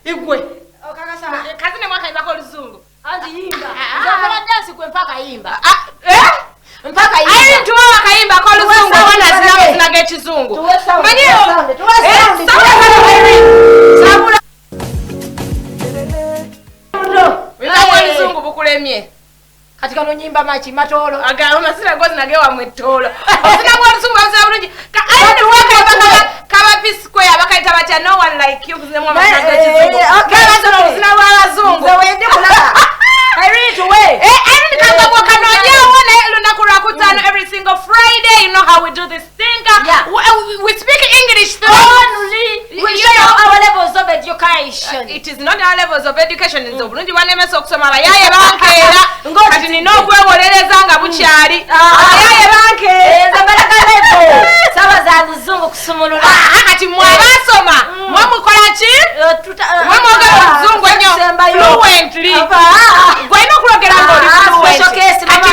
igwe okakasa kazine mwaka imba ko luzungu anti yimba ndokola dance kwe mpaka yimba mpaka yimba ayi tuwa wakaimba ko luzungu wana zinaga chizungu manyo sabula wina luzungu bukulemye katika no nyimba machi matolo agaona sina ngozi nagewa mwetolo sina ngozi luzungu amza bulungi ka ayi tuwa kama peace square bakaita bacha no one like you kuzemwa managa chizungu okay sina wala zungu wende kulala I read away. And kanga kwa kanoja one lunakura kutano every single Friday. You know how we do this thing. Yeah. We speak English through only. We show our levels of education. It is not our levels of education. It's Burundi wanemesa okusoma bayaye bankera. Kati nino kwewoleleza nga bukyali. Bayaye bankera baraka level. Sawa za luzungu kusumulula. Kati mwabasoma. Mwamukola ki? Mwamukola luzungu enyo. Fluently. Gwaino kulogera ngoli special case mama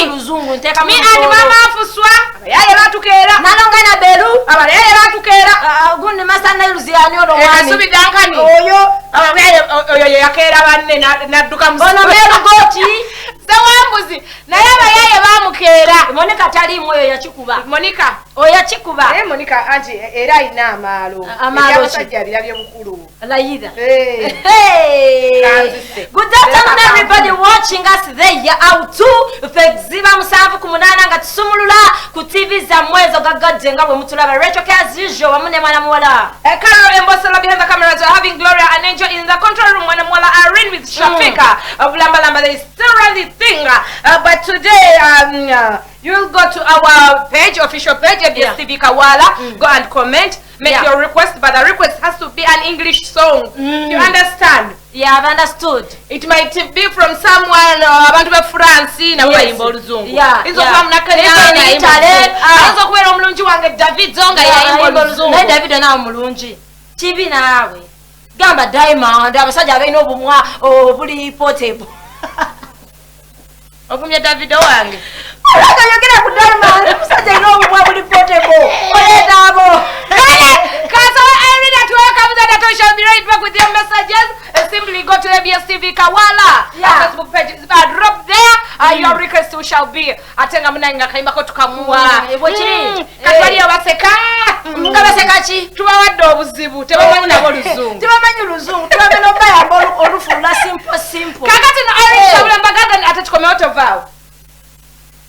luzungu nteka mi and mama afuswa yaye batukera nalonga na beru abayaye batukera gundi masana iluziani olo wani subi dankani oyo oyo yakera banne nadduka musono ono beru goti sewambuzi naye abayaye bamukera Monica tali moyo yakikuba Monica oya kikuba Monica anti era ina amalo abasajja birabye bukulu layida hey good afternoon everybody watching us there out to fexiba musavu kumunana nga tusumulula ku TV za mwezo gagadde nga bwe mutulaba Rachel as usual wamune mwana muwala Carol Embosela behind the cameras are having Gloria and Angel in the control room mwana muwala Irene with Shafika of Lamba Lamba. They still run the thing but today you'll go to our page, official page, FBS Kawala. Go and comment, make your request, but the request has to be an English song. You understand? Yeah, I've understood. It might be from someone abantu be France na bayimba oluzungu. Izo from nakanya Italy. Izo kubera omulungi wange David Zonga yayimba oluzungu. Na David na omulungi. TV nawe. Gamba Diamond abasajja abaina obumwa obuli portable. Okumya David wange. Alaka yogera ku Diamond musajja ino obumwa buli portable. Oyetabo. Kaso Irene at welcome that I shall be right back with your messages. Simply go to ABS TV Kawala. Facebook page is drop there. Your request shall be atenga munanga kaimba ko tukamua. Ebwekiri. Katwali abaseka. Ngabaseka ki? Tubawadde obuzibu tebamanyi nabo luzungu. Tebamanyi luzungu. Tubamenya obaya olufu la simple. Kakati no Irene Shabula Mbagaga atatukomea otovao.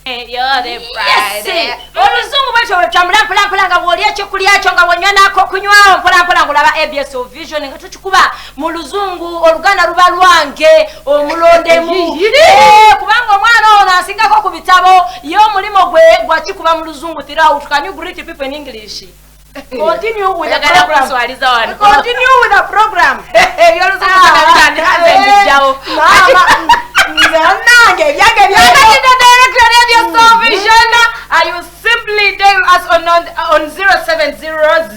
You're the Friday. Oluzungu bwecho twamula mpula nga bwoli ekyo kulyacho nga wonywa nako kunywawo mpula ngulaba ABS Vision nga tukikuba mu luzungu oluganda luba lwange omulondemu kubanga omwana ono asingako ku bitabo yo mulimo gwe gwakikuba mu luzungu throughout. Can you greet people in English? Continue with the program. Continue with the program. Yo luzungu sana hazenzi jao. Nange byage you simply dial us on 0700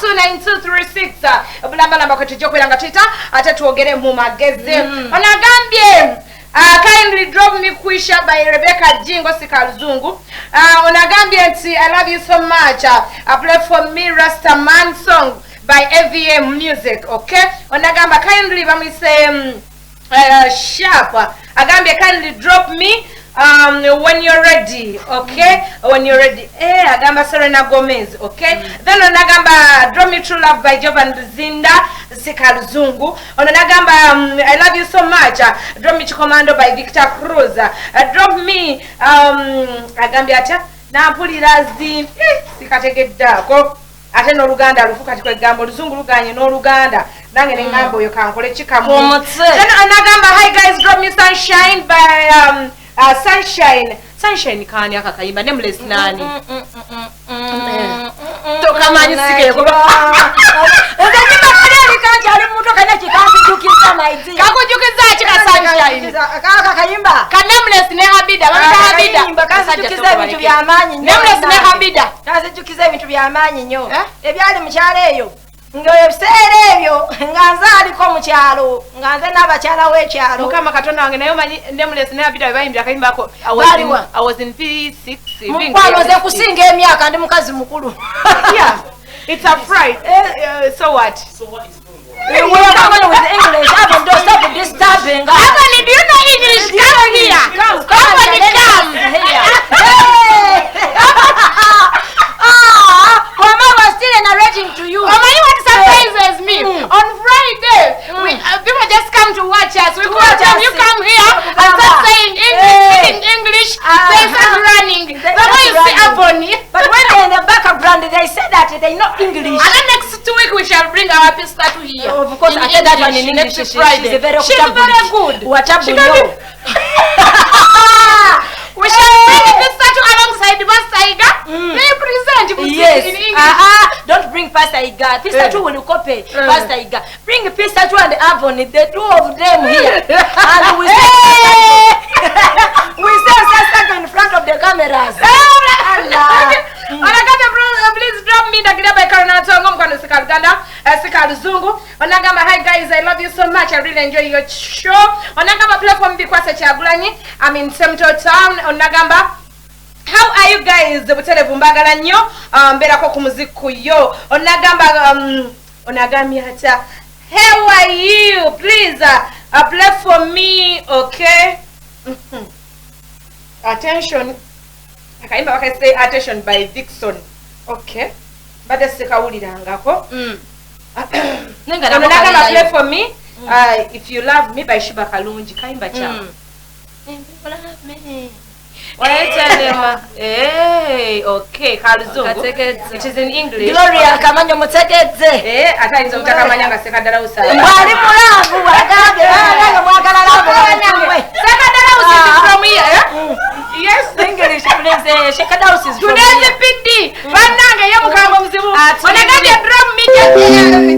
229 bulamba namba kwetu jokwiranga Twitter ate tuogere mu magezi onagambye kindly drop me kwisha by Rebecca Jingo Sikaluzungu onagambye nti I love you so much play for me Rastaman song by AVM Music. Okay, onagamba kindly bamwise sharp agambye kindly drop me when you're ready. Okay, when you're ready. Agamba Serena Gomez. Okay, then onagamba drop me True Love by Jovan Zinda Sikaluzungu. Onagamba I love you so much. Drop me Chikomando by Victor Cruz. Drop me agambye ata nampulira zi sikategeddako ate n'oluganda lufuka tikwegambo oluzungu luganye n'oluganda nange nengambo oyo kankole kikamu. Then anagamba hi guys drop me Sunshine by Sunshine kani akakayimba Nameless nani tokamanyi sikeye kuba kakujukiza chika Sunshine kakayimba ka Nameless ne Habida Habida kazijukiza ebintu byamanyi nnyo Nameless ne Habida kazijukiza ebintu byamanyi nnyo ebyali mu kyalo eyo ng'ebiseera ebyo nga nze aliko mu kyalo nga nze n'abakyala w'ekyalo Mukama Katonda wange naye omanyi Nameless ne Habida bayimbira akayimbira ako I was in P6 mukwano ze kusinga emyaka ndi mukazi mukulu yeah it's a fright so what is We are coming with English. Avon, don't stop disturbing us. Avon, do you know English? Come here. Come here. Mama was still narrating to you. Mama, you want to surprise me? On Friday, people just come to watch us. We call them, you come here and start saying English. They start running. Mama, you see Avon. But when they're in the background, they say that they know English. And then next week we shall bring our pista to here. Of course, I said that one in English. She's very good. What up, we shall bring the statue alongside Pastor Iga. May you present in English. Don't bring Pastor Iga. Pastor Two will copy Pastor Iga. Bring Pastor Two and Avon, the two of them here. And we say in front of the cameras. Please drop me the Gidaba Karanatongo Mkano Sikaluganda, Sikaluzungu. Onagama, hi guys, I love you so much. I really enjoy your show. Onagama platform Bikwasa Chagulanyi. I'm in Semto Town. Onagamba, how are you guys? Butele Bumbagala nyo. Mbera kwa kumuziku yo. Onagamba, Onagami hata. How are you? Please play for me, okay? Attention. Akaimba say attention by Dixon. Okay. But the sekawulirangako. Onagamba, play for me. If you love me by Shiba Kalungi. Kaimba cha. Hey, okay, Kaluzungu. It is in English. Gloria Kamanyo Mutegedze. Atayinza utakamanya nga sekadala usala. Wali mulavu wagabe mwagala lavo. Sekadala usala from here. Yes, English please. Sekadala usala. Tunezi PD. Banange yo mukango mzibu. Onagambye drum me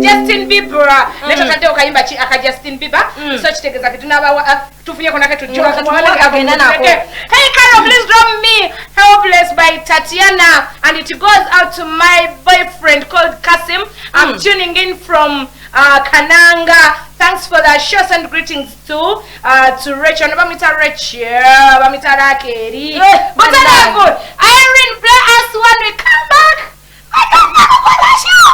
Justin Bieber. Neto tante okayimba aka Justin Bieber. So kitegeza kitunaba tufunye konake tujjoka agenda nako. Hey Carol, please drop me Helpless by Tatiana, and it goes out to my boyfriend called Kasim. I'm tuning in from Kananga. Thanks for the show. Send greetings to Rachel. Bamita Rachel, Bamita Rakeri. But I good. Irene, play us when we come back. I don't know what I show.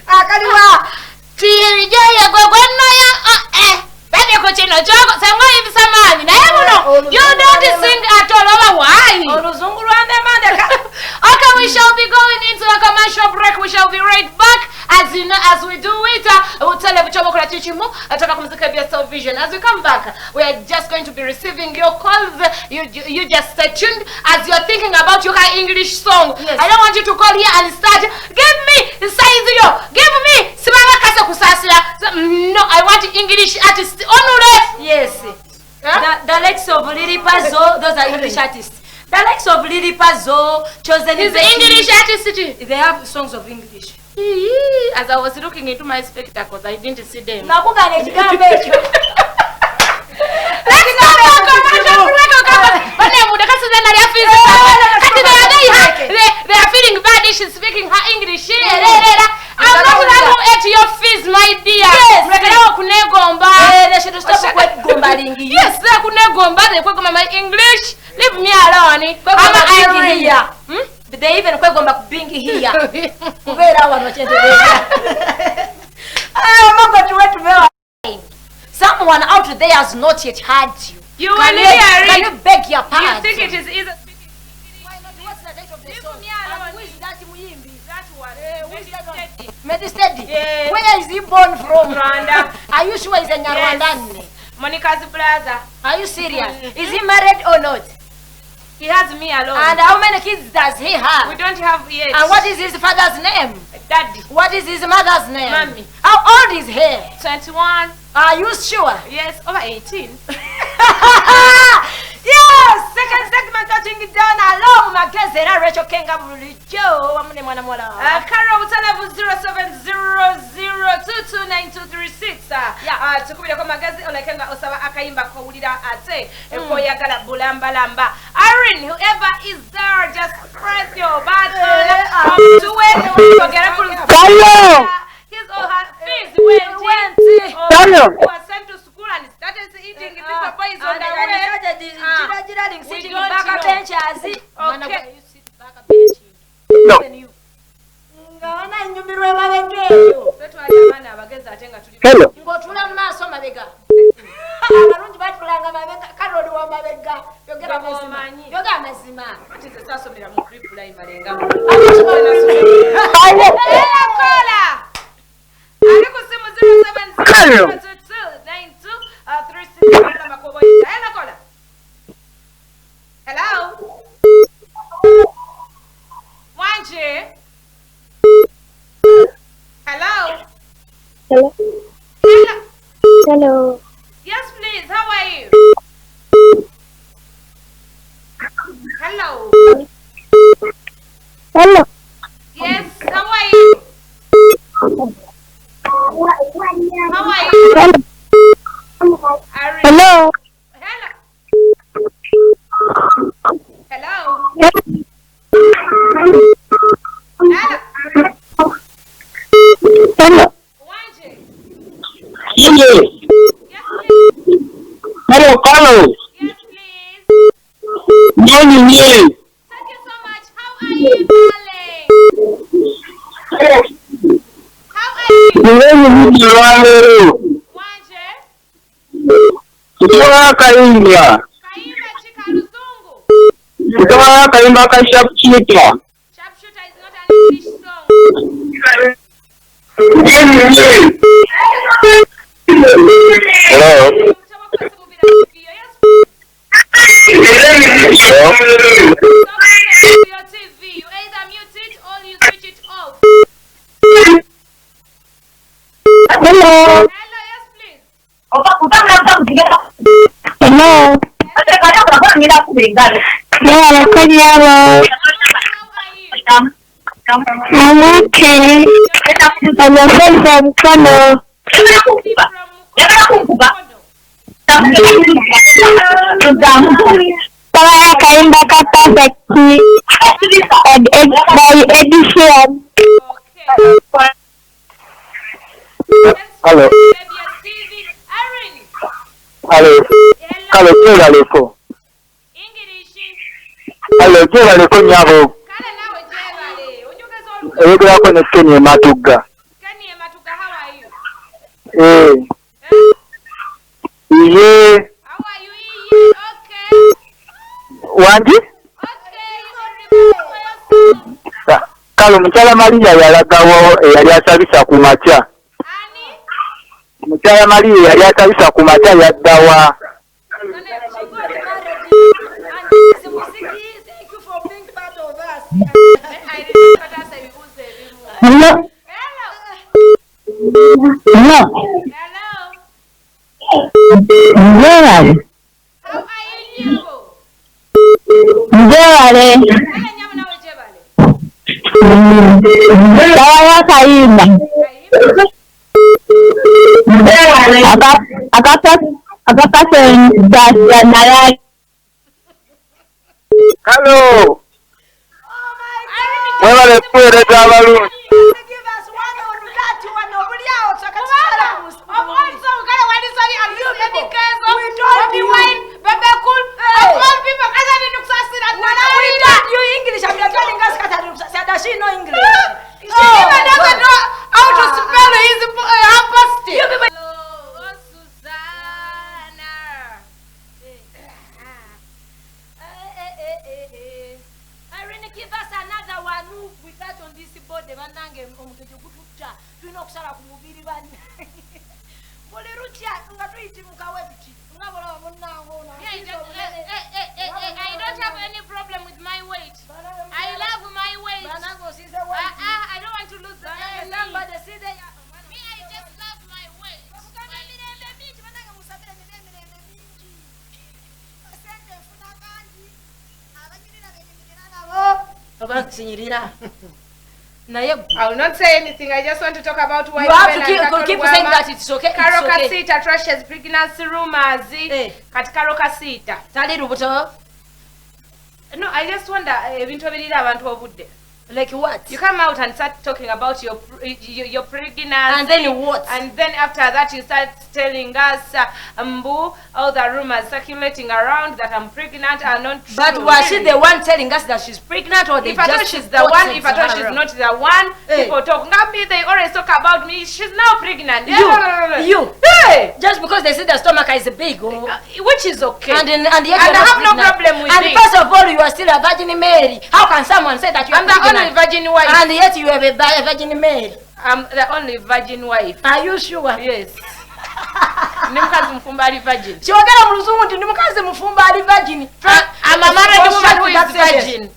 Akaliwa. Tiyerijoya gwagwanoya Bani kochino jogo sango hivi samani na hebu you don't sing at all. Why? Oluzungu lwande mande. Okay, we shall be going into a commercial break. We shall be right back. As you know, as we do it, we'll tell you about Chichimu. Vision. As we come back, we are just going to be receiving your calls. You just stay tuned as you're thinking about your English song. Yes. I don't want you to call here and start. Give me Saizuyo. Give me Simama Kasa Kusasla. No, I want English artists. Onure. Yes. The likes of Lily Pazzo, those are English artists. The likes of Lily Pazzo, chosen is English artist. They have songs of English. As I was looking into my spectacles, I didn't see them. They are feeling bad. She's speaking her English. I'm not allowed at your fees, my dear. Yes. They should stop gombaling. Yes, they could my English. Leave me alone. I'm here. They even go being here. Someone out there has not yet heard you. Can you beg your pardon? You think it is easy? Why not? What's the date of the song? Who is that Muyimbi? That one. Who is that one? Medistedi. Yeah. Where is he born from? Rwanda. Are you sure he's a Nyarwandani? Yes. Monica's brother. Are you serious? Is he married or not? He has me alone. And how many kids does he have? We don't have yet. And what is his father's name? Daddy. What is his mother's name? Mommy. How old is he? 21. Are you sure? Yes, over 18. Yes, second segment touching it down. Hello, Magazera Rachel Kenga Bulijo. Wamune mwana mwana. Carol Utalevu 0700229236. Yeah. Tukubira kwa magazi olekenga osaba akaimba kwa ulira ate. Eko yagala bulamba lamba. Irene, whoever is there, just press your button. To wait. Forget Hello. His or her fees went. Hello. Was sent to school and started eating this boys on the way. Sitting back a bench as it. Okay. No. nyumirwe mabegeyo. Hello. Ngotula mu maaso mabega. Abalungi batulanga mabega Karoli wa mabega. Yogera mazima. Yogera mazima. Ati sasomera mu primary nga. Hello. Ali ku simu 07029236 makoboyita. Hello. Wanje. Hello. Hello. Hello. Hello. Yes, please. How are you? Hello. Hello. Yes. How are you? How are you? Irene. Hello. Hello. Hello. Hello. Hello. Wanje. Hello. Yes, please. Hello, Carlos. Yes, please. Thank Thank you so much. How are you, darling? How are you? you. Wanje. Kaimba. Kaimba chika luzungu. Kaimba kashapchita. Sharpshooter is not an English song. Hello. Your TV. You either mute it or you switch it off. Hello. Hello, yes, please. Hello. Yeah, How are you? I'm okay. I'm a friend from Kano. Saya Kaimba kata Becky by edition. Okay. Hello. TV. Irene. Hello. Hello. Kale leko. English. Hello, leko nyabo. Kale nawe jebale. Onyugeza oluga. Ebigera ko ne Kenya matuga. Kani ematuka, how are you? Eh. Iye. How are you? Okay. Wandi? Okay, you can remember yourself. Kale mukyala Maria yalagawo eyali asabisa ku makya. Ani? Mukyala Maria yali asabisa ku makya yaddawa. Thank you for being part of us. I remember that I was there. Hello. Hello. Hello. Hello. How are you? Njewale. Kale nyama nawe jebale. Saya Kaimba. Akapata nalai. Hello. Oh my Wewe lepure tabalu. God. Give us one or that one over the out. So Also, kale wali sorry I'm just any case of We told baby you. wine, baby cool. Hey. All people kasa ni nuksasira we taught you English and you're telling us that she know English. She even doesn't know how to spell his her post. You people. Hello, Susanna. Irene, give us another one who we touch on this board. The manange omugejo kututa. Tuno kusala kumubiri bani. Bole rutia ngatuiti mukawe biti. Ngabola munango na. I don't have any problem with my weight. I love my weight. Banango sise wa. I don't want to lose any. Somebody see there. Me, I just love my weight. Abansinyirira. Naye I will not say anything. I just want to talk about why you have to keep saying that it's okay. Karo It's okay. Kasita trashes pregnancy rumors. Kati Karo Kasita. Tali rubuto. No, I just wonder ebintu ebirira abantu obudde. Like what? You come out and start talking about your pregnancy. And then what? And then after that you start telling us, all the rumors circulating around that I'm pregnant are not true. But was she the one telling us that she's pregnant, or they If I thought just she's the one, if I thought she's not the one, Hey. people talk. Ngabi, they always talk about me. She's now pregnant. You. Hey! Just because they say the stomach is big, Which is okay. and And yet I you're not have no pregnant. problem with and it. first of all, you are still a Virgin Mary. How can someone say that you are I'm the only pregnant? virgin wife. And yet you have a Virgin Mary. I'm the only virgin wife. Are you sure? Yes. Nimkazi mfumba ali virgin. Kyogera mu luzungu nti mukazi mufumba ali virgin. I'm a married woman who is virgin.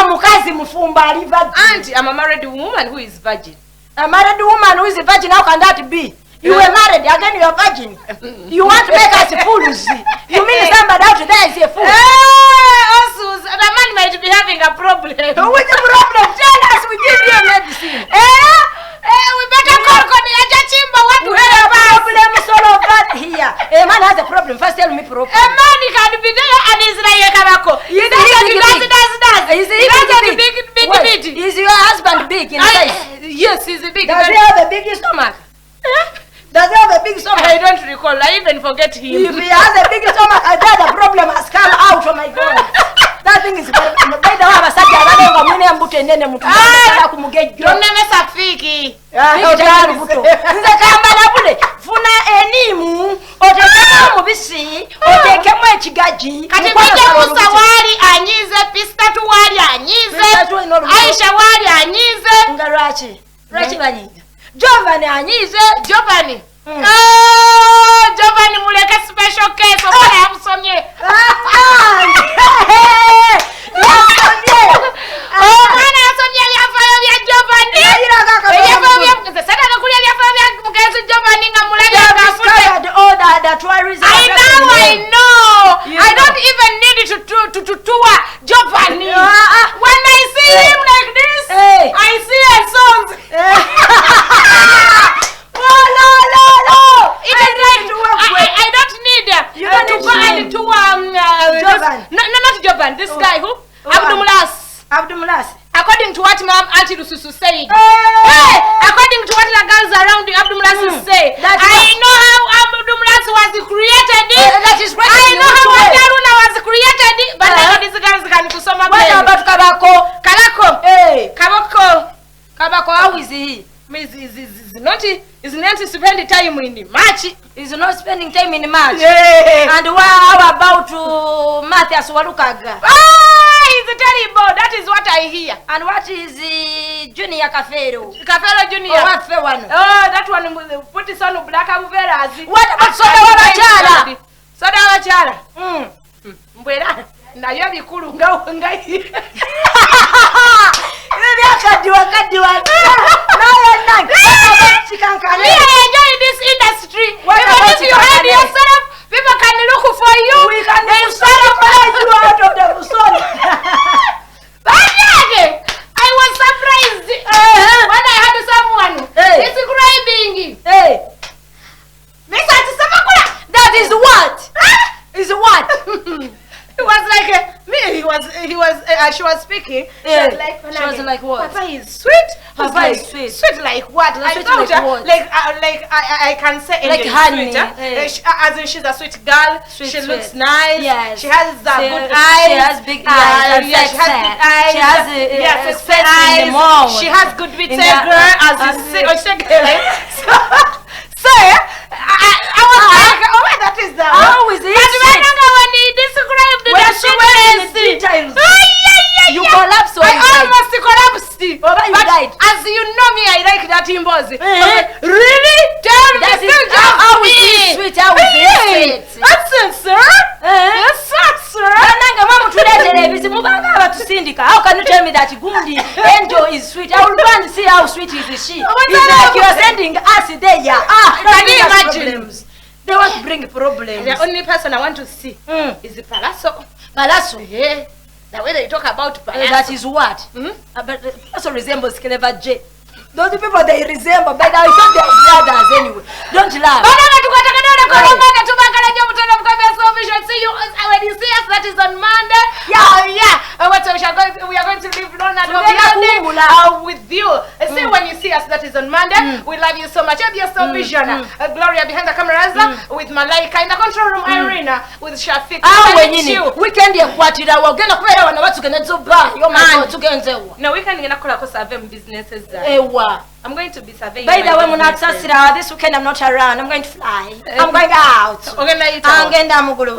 Mukazi mufumba ali virgin. Auntie, I'm a married woman who is virgin. A married woman who is a virgin, how can that be? You were married, again you are virgin. You want to make us fools. You mean somebody out there is a fool? Also, the man might be having a problem. Which problem? Tell us, we give you a medicine. We better call Koniaja Chimba. What to help us? Problem solved that here. A man has a problem. First tell me problem. A man can be there and is like Karako. He does. Is he big. Is your husband big in size? Yes, he's a big. Does he have a big stomach? Does he have a big stomach? I don't recall. I even forget him. If he has a big stomach, I bet the problem has come out. Oh my God. That thing is very bad. Don't never safiki. Nze kamba nabule funa enimu otekemu mubisi otekemu ekigaji Kati bije Musa wali anyize, Pistatu wali anyize, Aisha wali anyize. nga lwaki banyize Giovanni anyize Giovanni. Giovanni muleke special case okole yamusomye. Mwana yasomye byafaayo bya Giovanni. Satana kulya byafaayo bya mugezi Giovanni nga muleke ngafute. I know. I don't even need to tour Giovanni. When I see him like this, I see a song. I don't need to go and to Giovanni. No, not Giovanni. This guy who Abdumulas. According to what Auntie Lususu said. According to what the girls around the Abdumulas say. I know how Abdumulas was created. I know how Adaruna was created. But I know these girls can do some of What them. about Kabako? Kabako. How is he? Is not spending time in March. He's not spending time in March. Yeah. And how about Matthias Walukaga? He's terrible. That is what I hear. And what is Junior Kafero? Kafero Junior. Oh, what fair one? That one put his on black Averazi. What about Soda Wabachala? Soda Wabachala. Mbwera. Na yo bikulu ngai. Me, I enjoy this industry. Even if you hide yourself, people can look for you. We can follow you out of the Musoni. I was surprised when I had someone describing. That is what? Is what? It was like me. She was speaking. She was like what? Papa is sweet. Papa is sweet. Sweet like what? I Sweet thought like what? like I can say like honey. As in she's a sweet girl. She looks nice. Yes. She has good eyes. She has big eyes. Yeah, she has good eyes. She has success eyes in the mouth. She has good wit. So I was like, oh my, that is the. How is it? But when he described the sweetness, you collapsed on I inside. almost collapsed. But you died. As you know me, I like that imbozi. Really? Tell me, That is still how me. is it sweet? How is it sweet? That's it, sir. That's it, sir. How can you tell me that Gundi Angel is sweet? I will go and see how sweet is she. It's like you are sending us there. Can you imagine? Problems. They want to bring problems. The only person I want to see is the Palazzo. Palazzo. Yeah. The way they talk about Palazzo. That is what? But Palazzo resembles Clever J. Those people they resemble, but I thought they are brothers anyway. Don't laugh. we shall see you when you see us. That is on Monday. What we are going to live Ronald with you. See when you see us. That is on Monday. We love you so much. EBSO Vision. Gloria behind the cameras with Malaika in the control room. Irina with Shafiq. Weekend yakwatira wagenda kubera wana batugenda zoba yo mama tugenzewa. No, weekend ngena kola ko survey businesses. Ewa. I'm going to be surveying. By the way, Munatsasira, this weekend I'm not around. I'm going to fly. I'm going out. I'm going to Mugulu.